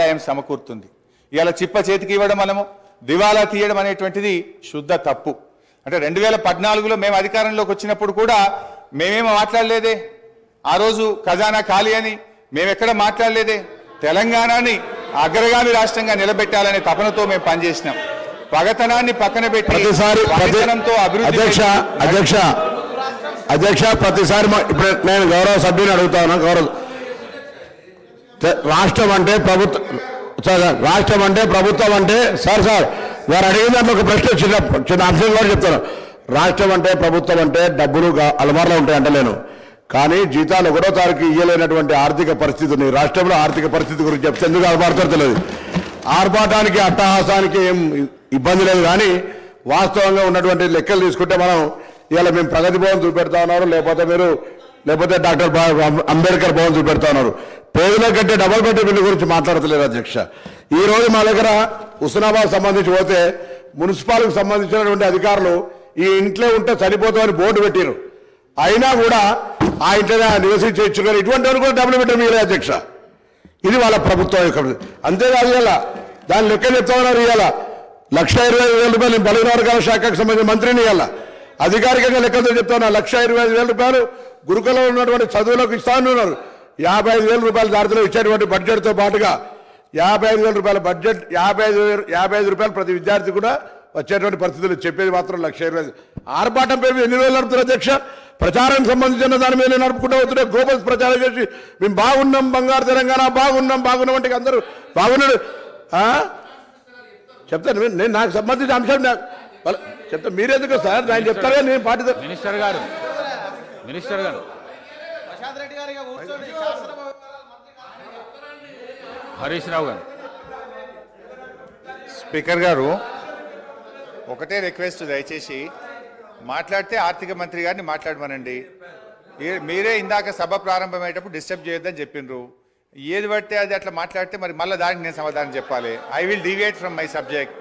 ఆదాయం సమకూరుతుంది. ఇవాళ చిప్ప చేతికి ఇవ్వడం మనము దివాలా తీయడం అనేటువంటిది శుద్ధ తప్పు. అంటే 2014లో మేము అధికారంలోకి వచ్చినప్పుడు కూడా మేమేమో మాట్లాడలేదే, ఆ రోజు ఖజానా ఖాళీ అని మేమెక్కడ మాట్లాడలేదే. తెలంగాణని అగ్రగామి రాష్ట్రంగా నిలబెట్టాలనే తపనతో మేము పనిచేసినాం. పగతనాన్ని పక్కన పెట్టి అధ్యక్ష ప్రతిసారి ఇప్పుడు నేను గౌరవ సభ్యుని అడుగుతాను. రాష్ట్రం అంటే ప్రభుత్వం అంటే సార్ వారు అడిగిన దాంట్లో ఒక ప్రశ్న చిన్న అంశం కూడా చెప్తాను. రాష్ట్రం అంటే ప్రభుత్వం అంటే డబ్బులు అలమార్లో ఉంటాయి అంటలేను, కానీ జీతాలు 1వ తారీఖు ఇయ్యలేనటువంటి ఆర్థిక పరిస్థితిని రాష్ట్రంలో ఆర్థిక పరిస్థితి గురించి చెప్తే ఎందుకు ఆర్భాడతారో తెలియదు. ఆర్భాటానికి అట్టహాసానికి ఏం ఇబ్బంది లేదు, కానీ వాస్తవంగా ఉన్నటువంటి లెక్కలు తీసుకుంటే మనం ఇవాళ మేము ప్రగతి భవన్ చూపెడతా ఉన్నారు, లేకపోతే డాక్టర్ అంబేద్కర్ భవన్ చూపెడతా ఉన్నారు. పేదల కంటే డబల్ బెడ్రూమ్ బిల్లు గురించి మాట్లాడతలేదు అధ్యక్ష. ఈ రోజు మా దగ్గర హుస్నాబాద్ సంబంధించి పోతే మున్సిపాలిటీకి సంబంధించినటువంటి అధికారులు ఈ ఇంట్లో ఉంటే సరిపోతామని బోర్డు పెట్టారు, అయినా కూడా ఆ ఇంట్లో నివసించి ఇచ్చుకొని ఇటువంటి కూడా డబుల్ బెడ్రూమ్ ఇవ్వలేదు అధ్యక్ష. ఇది వాళ్ళ ప్రభుత్వం యొక్క. అంతేకాదు ఇవాళ దాని లెక్క చెప్తా ఉన్నారు. ఇవాళ 1,25,000 బలహీన వర్గాల శాఖకు సంబంధించిన మంత్రిని ఇవాళ అధికారికంగా లెక్కతో చెప్తా ఉన్నారు. 1,25,000 గురుకులంలో ఉన్నటువంటి చదువులకు ఇస్తా ఉన్నారు. 55,000 దారిలో ఇచ్చేటువంటి బడ్జెట్తో పాటుగా 55,000 బడ్జెట్ 55 రూపాయలు ప్రతి విద్యార్థి కూడా వచ్చేటువంటి పరిస్థితులు చెప్పేది మాత్రం 1,20,000. ఆర్భాటం పేరు ఎన్ని రోజులు నడుపుతారు అధ్యక్ష? ప్రచారానికి సంబంధించిన దాని మీద నడుపుకుంటూ అవుతుంటే గ్లోబల్ ప్రచారం చేసి మేము బాగున్నాం, బంగారు తెలంగాణ బాగున్నాం అంటే అందరూ బాగున్నాడు చెప్తాను. నేను నాకు సంబంధించిన అంశం చెప్తా, మీరెందుకు సార్ ఆయన చెప్తారా? నేను పార్టీ మినిస్టర్ గారు హరీష్ రావు గారు. స్పీకర్ గారు ఒకటే రిక్వెస్ట్, దయచేసి మాట్లాడితే ఆర్థిక మంత్రి గారిని మాట్లాడమనండి. మీరే ఇందాక సభ ప్రారంభమయ్యేటప్పుడు డిస్టర్బ్ చేయొద్దని చెప్పిండ్రు. ఏది పడితే అది అట్లా మాట్లాడితే మరి మళ్ళీ దానికి నేను సమాధానం చెప్పాలి. I will deviate from my subject.